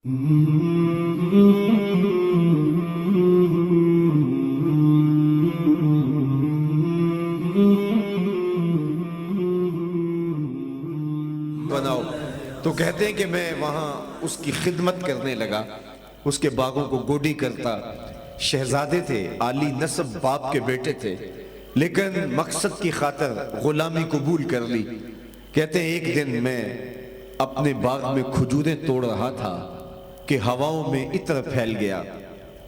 بناؤ تو کہتے ہیں کہ میں وہاں اس کی خدمت کرنے لگا، اس کے باغوں کو گوڈی کرتا۔ شہزادے تھے، عالی نسب باپ کے بیٹے تھے، لیکن مقصد کی خاطر غلامی قبول کر لی۔ کہتے ہیں ایک دن میں اپنے باغ میں کھجوریں توڑ رہا تھا کہ ہواؤں میں عطر پھیل گیا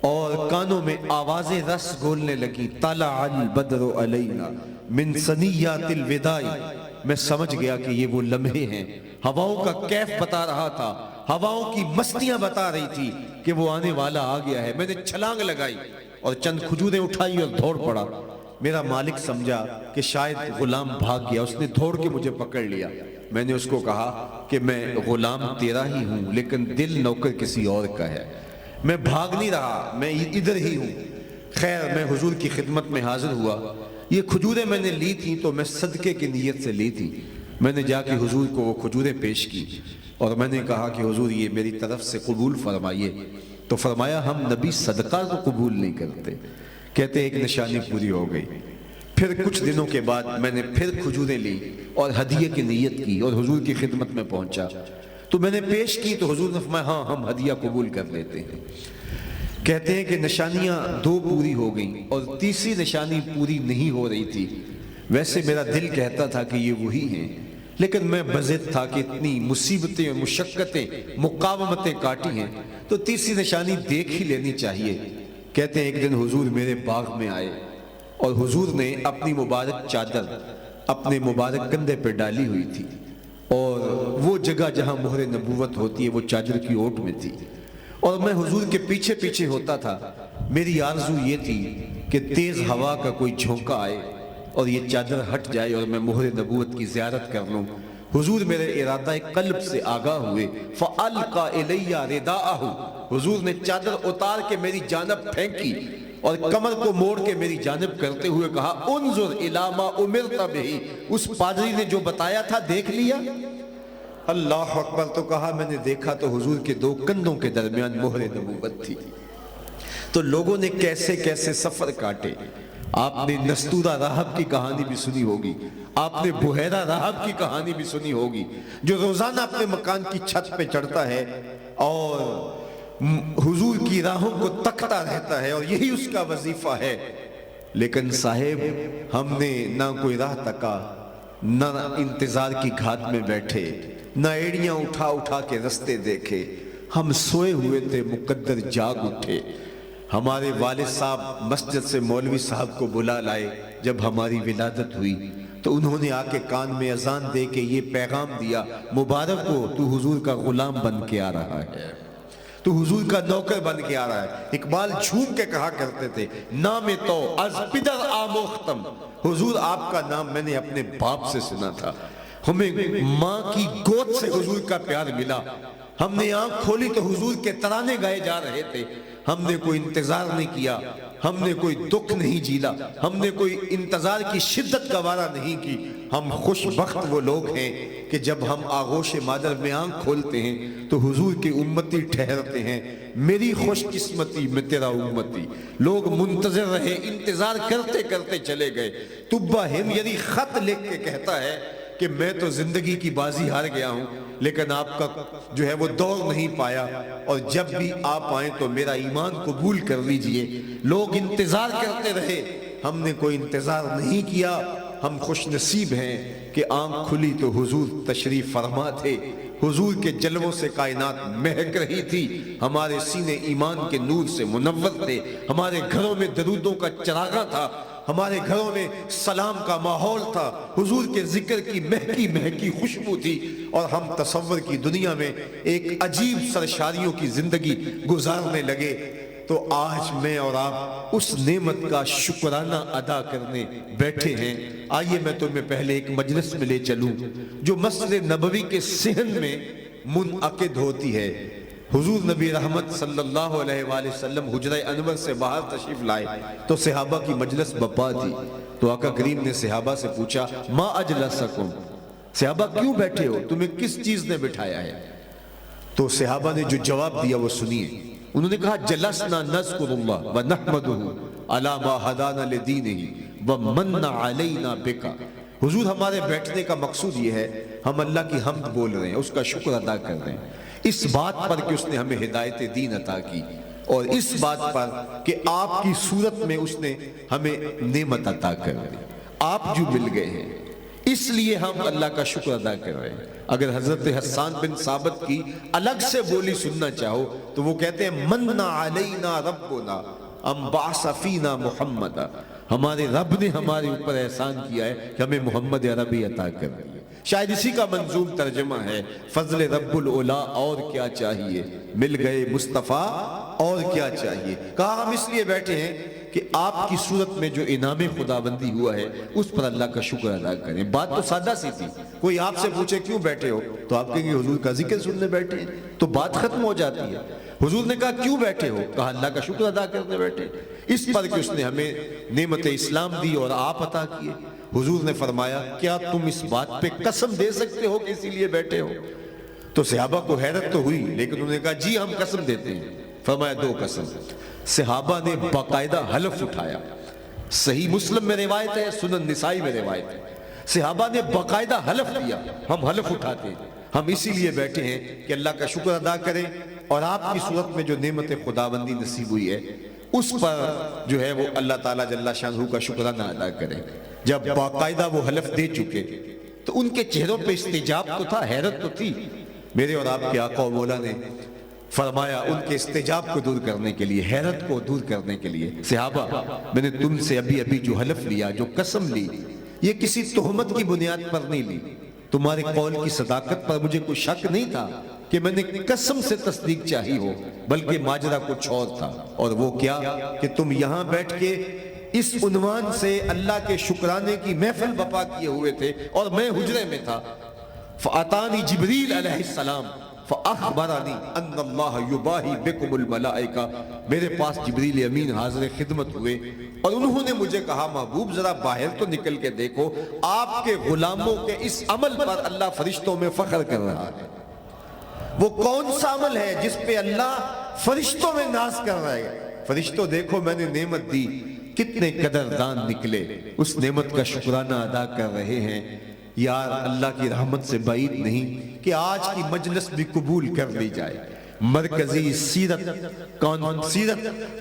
اور کانوں میں آوازیں رس گھولنے لگی۔ طلع البدر علینا من ثنیات الوداع۔ میں سمجھ گیا کہ یہ وہ لمحے ہیں۔ ہواؤں کا کیف بتا رہا تھا، ہواؤں کی مستیاں بتا رہی تھی کہ وہ آنے والا آ گیا ہے۔ میں نے چھلانگ لگائی اور چند کھجوریں اٹھائی اور دوڑ پڑا۔ میرا مالک سمجھا کہ شاید غلام بھاگ گیا، اس نے دوڑ کے مجھے پکڑ لیا۔ میں نے اس کو کہا کہ میں غلام تیرا ہی ہوں، لیکن دل نوکر کسی اور کا ہے۔ میں بھاگ نہیں رہا، میں ادھر ہی ہوں۔ خیر، میں حضور کی خدمت میں حاضر ہوا۔ یہ کھجوریں میں نے لی تھیں تو میں صدقے کی نیت سے لی تھی۔ میں نے جا کے حضور کو وہ کھجوریں پیش کی اور میں نے کہا کہ حضور یہ میری طرف سے قبول فرمائیے۔ تو فرمایا ہم نبی صدقہ کو قبول نہیں کرتے۔ کہتے ایک نشانی پوری ہو گئی۔ پھر کچھ دنوں کے بعد میں نے پھر کھجوریں لی اور ہدیے کی نیت کی اور حضور کی خدمت میں پہنچا۔ تو میں نے پیش کی تو حضور نے فرمایا ہاں ہم ہدیہ قبول کر لیتے ہیں۔ کہتے ہیں کہ نشانیاں دو پوری ہو گئیں اور تیسری نشانی پوری نہیں ہو رہی تھی۔ ویسے میرا دل کہتا تھا کہ یہ وہی ہیں، لیکن میں بضد تھا کہ اتنی مصیبتیں اور مشقتیں مقاومتیں کاٹی ہیں تو تیسری نشانی دیکھ ہی لینی چاہیے۔ کہتے ہیں ایک دن حضور میرے باغ میں آئے اور حضور نے اپنی مبارک چادر اپنے مبارک کندھے پہ ڈالی ہوئی تھی اور وہ جگہ جہاں مہر نبوت ہوتی ہے وہ چادر کی اوٹ میں تھی اور میں حضور کے پیچھے پیچھے ہوتا تھا۔ میری آرزو یہ تھی کہ تیز ہوا کا کوئی جھونکا آئے اور یہ چادر ہٹ جائے اور میں مہر نبوت کی زیارت کر لوں۔ حضور میرے ارادہ قلب سے آگاہ ہوئے۔ فَأَلْقَى إِلَيَّ رِدَاءَهُ۔ حضور نے چادر اتار کے میری جانب پھینکی اور کمر کو موڑ کے میری جانب کرتے ہوئے کہا انظر الی ما امرت بہ۔ اس پادری نے جو بتایا تھا دیکھ لیا؟ اللہ اکبر۔ تو کہا میں نے دیکھا تو حضور کے دو کندھوں کے درمیان مہر نبوت تھی۔ تو لوگوں نے کیسے کیسے سفر کاٹے۔ آپ نے نستورہ راہب کی کہانی بھی سنی ہوگی، آپ نے بحیرہ راہب کی کہانی بھی سنی ہوگی، جو روزانہ اپنے مکان کی چھت پہ چڑھتا ہے اور حضور کی راہوں کو تکتا رہتا ہے اور یہی اس کا وظیفہ ہے۔ لیکن صاحب ہم نے نہ کوئی راہ تکا، نہ انتظار کی گھاٹ میں بیٹھے، نہ ایڑیاں اٹھا اٹھا کے رستے دیکھے۔ ہم سوئے ہوئے تھے، مقدر جاگ اٹھے۔ ہمارے والد صاحب مسجد سے مولوی صاحب کو بلا لائے۔ جب ہماری ولادت ہوئی تو انہوں نے آ کے کان میں اذان دے کے یہ پیغام دیا مبارک ہو تو حضور کا غلام بن کے آ رہا ہے، تو حضور کا نوکر بن کے آ رہا ہے۔ اقبال جھوم کے کہا کرتے تھے نام تو از پدر آموختم۔ حضور آپ کا نام میں نے اپنے باپ سے سنا تھا، ہمیں ماں کی گود سے حضور کا پیار ملا۔ ہم نے آنکھ کھولی تو حضور کے ترانے گائے جا رہے تھے۔ ہم نے کوئی انتظار نہیں کیا، ہم نے کوئی دکھ نہیں جھیلا، ہم نے کوئی انتظار کی شدت گوارا نہیں کی۔ ہم خوش بخت وہ لوگ ہیں کہ جب ہم آغوش مادر میں آنکھ کھولتے ہیں تو حضور کے امتی ٹھہرتے ہیں۔ میری خوش قسمتی میں تیرا امتی۔ لوگ منتظر رہے، انتظار کرتے کرتے چلے گئے۔ طبہ ہمری خط لکھ کے کہتا ہے کہ میں تو زندگی کی بازی ہار گیا ہوں، لیکن آپ کا جو ہے وہ دور نہیں پایا، اور جب بھی آپ آئیں تو میرا ایمان قبول کر لیجئے۔ لوگ انتظار کرتے رہے، ہم نے کوئی انتظار نہیں کیا۔ ہم خوش نصیب ہیں کہ آنکھ کھلی تو حضور تشریف فرما تھے۔ حضور کے جلووں سے کائنات مہک رہی تھی، ہمارے سینے ایمان کے نور سے منور تھے، ہمارے گھروں میں درودوں کا چراغاں تھا، ہمارے گھروں میں سلام کا ماحول تھا، حضور کے ذکر کی مہکی مہکی خوشبو تھی، اور ہم تصور کی دنیا میں ایک عجیب سرشاریوں کی زندگی گزارنے لگے۔ تو آج میں اور آپ اس نعمت کا شکرانہ ادا کرنے بیٹھے ہیں۔ آئیے میں تمہیں پہلے ایک مجلس میں لے چلوں جو مسجد نبوی کے صحن میں منعقد ہوتی ہے۔ حضور نبی رحمت صلی اللہ علیہ وآلہ وسلم حجرہ انور سے باہر تشریف لائے تو صحابہ کی مجلس بپا تھی۔ تو آقا کریم نے صحابہ سے پوچھا ما اجلسکم، صحابہ کیوں بیٹھے ہو، تمہیں کس چیز نے بٹھایا ہے؟ تو صحابہ نے جو جواب دیا وہ سنیے. انہوں نے کہا جلسنا نذکر اللہ ونحمدہ علی ما ہدانا لدینہ ومن علینا بک. حضور ہمارے بیٹھنے کا مقصود یہ ہے ہم اللہ کی حمد بول رہے ہیں, اس کا شکر ادا کر رہے ہیں اس بات پر کہ اس نے ہمیں ہدایت دین عطا کی, اور اس بات پر کہ آپ کی صورت میں اس نے ہمیں نعمت عطا کر دی, آپ جو مل گئے ہیں اس لیے ہم اللہ کا شکر ادا کر رہے ہیں. اگر حضرت حسان بن ثابت کی الگ سے بولی سننا چاہو تو وہ کہتے ہیں من علینا ربنا ام بعث فینا محمد, ہمارے رب نے ہمارے اوپر احسان کیا ہے کہ ہمیں محمد عربی عطا کر دی. شاید اسی کا منظوم ترجمہ ہے فضل رب العلا اور کیا چاہیے, مل گئے مصطفیٰ اور کیا چاہیے. کہا ہم اس لیے بیٹھے ہیں کہ آپ کی صورت میں جو انعام خداوندی ہوا ہے اس پر اللہ کا شکر ادا کریں. بات تو سادہ سی تھی, کوئی آپ سے پوچھے کیوں بیٹھے ہو تو آپ کہیں گے حضور کا ذکر سننے بیٹھے ہیں, تو بات ختم ہو جاتی ہے. حضور نے کہا کیوں بیٹھے ہو, کہا اللہ کا شکر ادا کرنے بیٹھے, اس پر کہ اس نے ہمیں نعمت اسلام دی اور آپ عطا کیے. حضور نے فرمایا کیا تم اس بات پہ قسم دے سکتے ہو کہ اسی لیے بیٹھے ہو؟ تو صحابہ کو حیرت تو ہوئی, لیکن انہوں نے کہا جی ہم قسم دیتے ہیں. فرمایا دو قسم. صحابہ نے باقاعدہ حلف اٹھایا, صحیح مسلم میں روایت ہے, سنن نسائی میں روایت ہے, صحابہ نے باقاعدہ حلف دیا ہم حلف اٹھاتے ہیں ہم اسی لیے بیٹھے ہیں کہ اللہ کا شکر ادا کریں اور آپ کی صورت میں جو نعمت خداوندی نصیب ہوئی ہے اس پر جو ہے وہ اللہ تعالیٰ جل شانہ کا شکرانہ ادا کریں. جب باقاعدہ وہ حلف دے چکے تو ان کے چہروں پہ استجاب تو تھا, حیرت تو تھی. میرے اور آپ کے آقا و مولا نے فرمایا ان کے استجاب کو دور کرنے کے لیے, حیرت کو دور کرنے کے لیے, صحابہ میں نے تم سے ابھی جو حلف لیا, جو قسم لی, یہ کسی تہمت کی بنیاد پر نہیں لی, تمہارے قول کی صداقت پر مجھے کوئی شک نہیں تھا کہ میں نے قسم سے تصدیق چاہی ہو, بلکہ ماجرا کچھ اور تھا. اور وہ کیا کہ تم یہاں بیٹھ کے اس عنوان سے اللہ کے شکرانے کی محفل بپا کیے ہوئے تھے اور میں حجرے میں تھا. فَأَتَانِ جِبْرِيلَ علیہ السلام فَأَخْبَرَنِي أَنَّ اللَّهَ يُبَاهِي بِكُمُ الْمَلَائِكَةَ, میرے پاس جبریل امین حاضر خدمت ہوئے اور انہوں نے مجھے کہا محبوب ذرا باہر تو نکل کے دیکھو, آپ کے غلاموں کے اس عمل پر اللہ فرشتوں میں فخر کر رہا ہے. وہ کون سا عمل ہے جس پہ اللہ فرشتوں میں ناز کر رہا ہے؟ فرشتوں دیکھو میں نے نعمت دی, کتنے قدردان نکلے, اس نعمت کا شکرانہ ادا کر رہے ہیں. یار اللہ کی رحمت سے بعید نہیں کہ آج کی مجلس بھی قبول کر لی جائے, مرکزی سیرت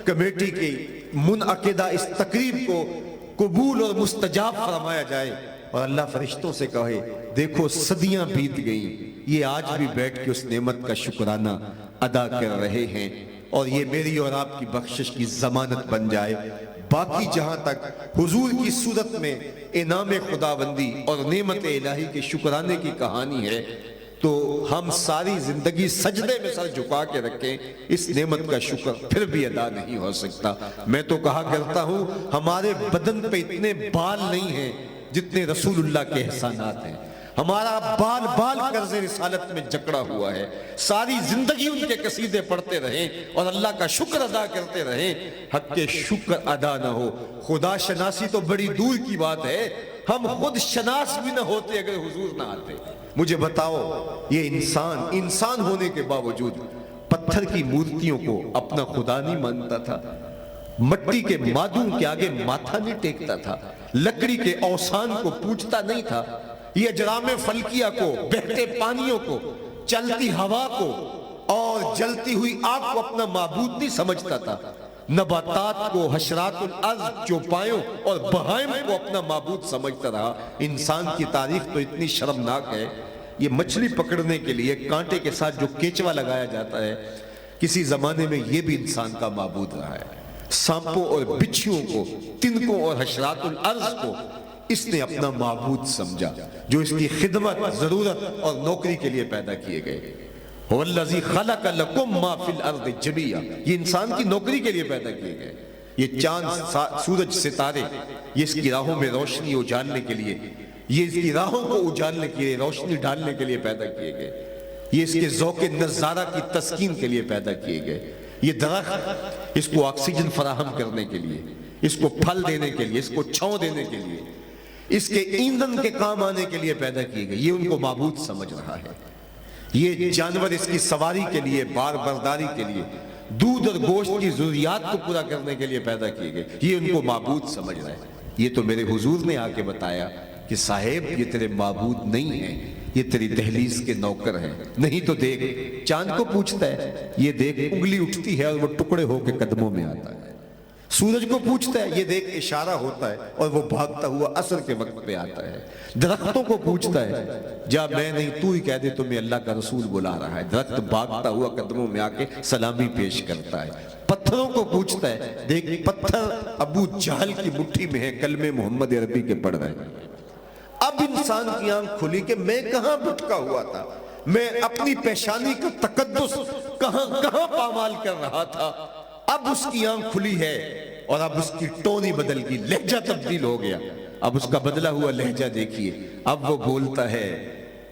کمیٹی کی منعقدہ اس تقریب کو قبول اور مستجاب فرمایا جائے اور اللہ فرشتوں سے کہے دیکھو صدیاں بیت گئیں, یہ آج بھی بیٹھ کے اس نعمت کا شکرانہ ادا کر رہے ہیں, اور یہ میری اور آپ کی بخشش کی ضمانت بن جائے. باقی جہاں تک حضور کی صورت میں انعام خداوندی اور نعمت الہی کے شکرانے کی کہانی ہے تو ہم ساری زندگی سجدے میں سر جھکا کے رکھیں, اس نعمت کا شکر پھر بھی ادا نہیں ہو سکتا. میں تو کہا کرتا ہوں ہمارے بدن پہ اتنے بال نہیں ہیں جتنے رسول اللہ کے احسانات ہیں. ہمارا بال بال قرض رسالت میں جکڑا ہوا ہے, ساری زندگی ان کے قصیدے پڑھتے رہیں اور اللہ کا شکر ادا کرتے رہیں. حق کے شکر ادا نہ ہو, خدا شناسی تو بڑی دور کی بات ہے, ہم خود شناس بھی نہ ہوتے اگر حضور نہ آتے. مجھے بتاؤ یہ انسان ہونے کے باوجود پتھر کی مورتیوں کو اپنا خدا نہیں مانتا تھا, مٹی کے معدوم کے آگے ماتھا نہیں ٹیکتا تھا, لکڑی کے اوثان کو پوجتا نہیں تھا, یہ اجرام فلکیہ کو, بہتے پانیوں کو, چلتی ہوا کو اور جلتی ہوئی آگ کو اپنا معبود نہیں سمجھتا تھا, نباتات کو, حشرات الارض, چوپایوں اور بہائم کو اپنا معبود سمجھتا رہا. انسان کی تاریخ تو اتنی شرمناک ہے, یہ مچھلی پکڑنے کے لیے کانٹے کے ساتھ جو کیچوا لگایا جاتا ہے کسی زمانے میں یہ بھی انسان کا معبود رہا ہے. سانپوں اور بچھیوں کو, تنکوں اور حشرات الارض کو اس نے اپنا معبود سمجھا جو اس کی خدمت, ضرورت اور نوکری کے لیے پیدا کیے گئے. وَالَّذِي خَلَقَ لَكُم مَّا فِي الْأَرْضِ جَمِيعًا, یہ انسان کی نوکری کے لیے پیدا کیے گئے. یہ چاند, سورج, ستارے, یہ اس کی راہوں میں روشنی اجالنے کے لیے, یہ اس کی راہوں کو اجالنے کے لیے, روشنی ڈالنے کے لیے پیدا کیے گئے. یہ اس کے ذوق نظارہ کی تسکین کے لیے پیدا کیے گئے. یہ درخت اس کو آکسیجن فراہم کرنے کے لیے, اس کو پھل دینے کے لیے, اس کو چھاؤں دینے کے لیے, اس کے ایندھن کے کام آنے کے لیے پیدا کیے گئے. یہ ان کو معبود سمجھ رہا ہے. یہ جانور اس کی سواری کے لیے، بار برداری کے لیے، دودھ اور گوشت کی ضروریات کو پورا کرنے کے لیے پیدا کیے گئے، یہ ان کو معبود سمجھ رہے ہیں۔ یہ تو میرے حضور نے آ کے بتایا کہ صاحب یہ تیرے معبود نہیں ہیں، یہ تیری دہلیز کے نوکر ہیں۔ نہیں تو دیکھ، چاند کو پوچھتا ہے، یہ دیکھ انگلی اٹھتی ہے اور وہ ٹکڑے ہو کے قدموں میں آتا ہے۔ سورج کو پوچھتا ہے، یہ دیکھ اشارہ ہوتا ہے اور وہ بھاگتا ہوا عصر کے وقت پہ آتا ہے۔ درختوں کو پوچھتا ہے، جا میں نہیں تو ہی کہہ دے تمہیں اللہ کا رسول بلا رہا ہے۔ درخت بھاگتا ہوا قدموں میں آ کے سلامی پیش کرتا ہے۔ پتھروں کو پوچھتا ہے، دیکھ پتھر ابو جہل کی مٹھی میں ہے، کلمے محمد عربی کے پڑھ رہے ہیں۔ اب انسان کی آنکھ کھلی کہ میں کہاں بھٹکا ہوا تھا، میں اپنی پیشانی کا تقدس کہاں کہاں پامال کر رہا تھا۔ اب اس کی آنکھ کھلی ہے اور اب اس کی ٹونی بدل گئی، لہجہ تبدیل ہو گیا۔ اب اس کا بدلا ہوا لہجہ دیکھیے، اب وہ بولتا ہے،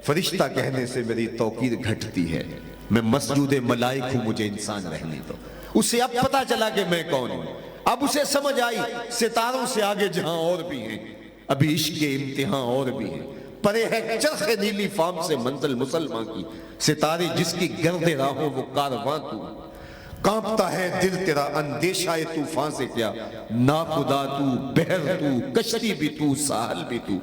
فرشتہ کہنے سے میری توقیر گھٹتی ہے، میں مسجود ملائک ہوں، مجھے انسان رہنے دو۔ اسے اب پتا چلا کہ میں کون ہوں، اب اسے سمجھ آئی ستاروں سے آگے جہاں اور بھی ہیں، ابھی عشق کے امتحان اور بھی ہیں، پرے ہے چرخ نیلی فام سے منزل مسلمان کی، ستارے جس کی گرد راہوں وہ کارواں تو، کانپتا ہے دل تیرا اندیشہ طوفان سے کیا، ناخدا تو، بحر تو، کشتی بھی تو، ساحل بھی تو،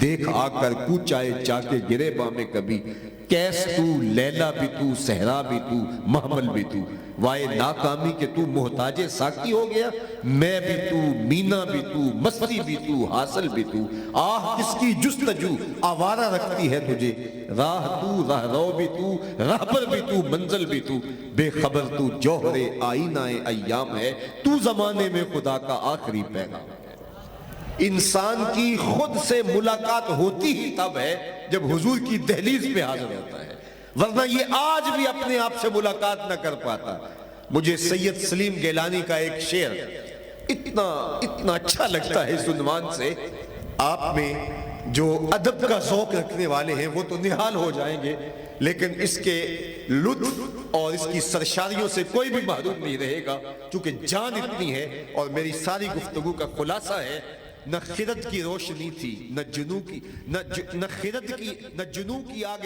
دیکھ آ کر کوچائے جا کے گرے بامے کبھی، کیس تو، لیلا بھی تو، صحرا بھی تو، محمل بھی تو، وائے ناکامی کہ تو محتاج ساقی ہو گیا، میں بھی تو، مینا بھی تو، مستی بھی تو، حاصل بھی تو، آہ کس کی جستجو آوارہ رکھتی ہے تجھے، راہ تو، راہ رو بھی تو، راہبر بھی تو، منزل بھی تو، بے خبر تو جوہر آئینہ ایام ہے، تو زمانے میں خدا کا آخری پیغام۔ انسان کی خود سے ملاقات ہوتی ہی تب ہے جب حضور کی دہلیز پہ حاضر ہوتا ہے، ورنہ یہ آج بھی اپنے آپ سے ملاقات نہ کر پاتا۔ مجھے سید سلیم گیلانی کا ایک شعر اتنا اچھا لگتا ہے اس عنوان سے، آپ میں جو ادب کا ذوق رکھنے والے ہیں وہ تو نہال ہو جائیں گے، لیکن اس کے لطف اور اس کی سرشاریوں سے کوئی بھی محروم نہیں رہے گا، چونکہ جان اتنی ہے۔ اور میری ساری گفتگو کا خلاصہ ہے، نہ خرد کی روشنی تھی، نہ جنوں کی آگ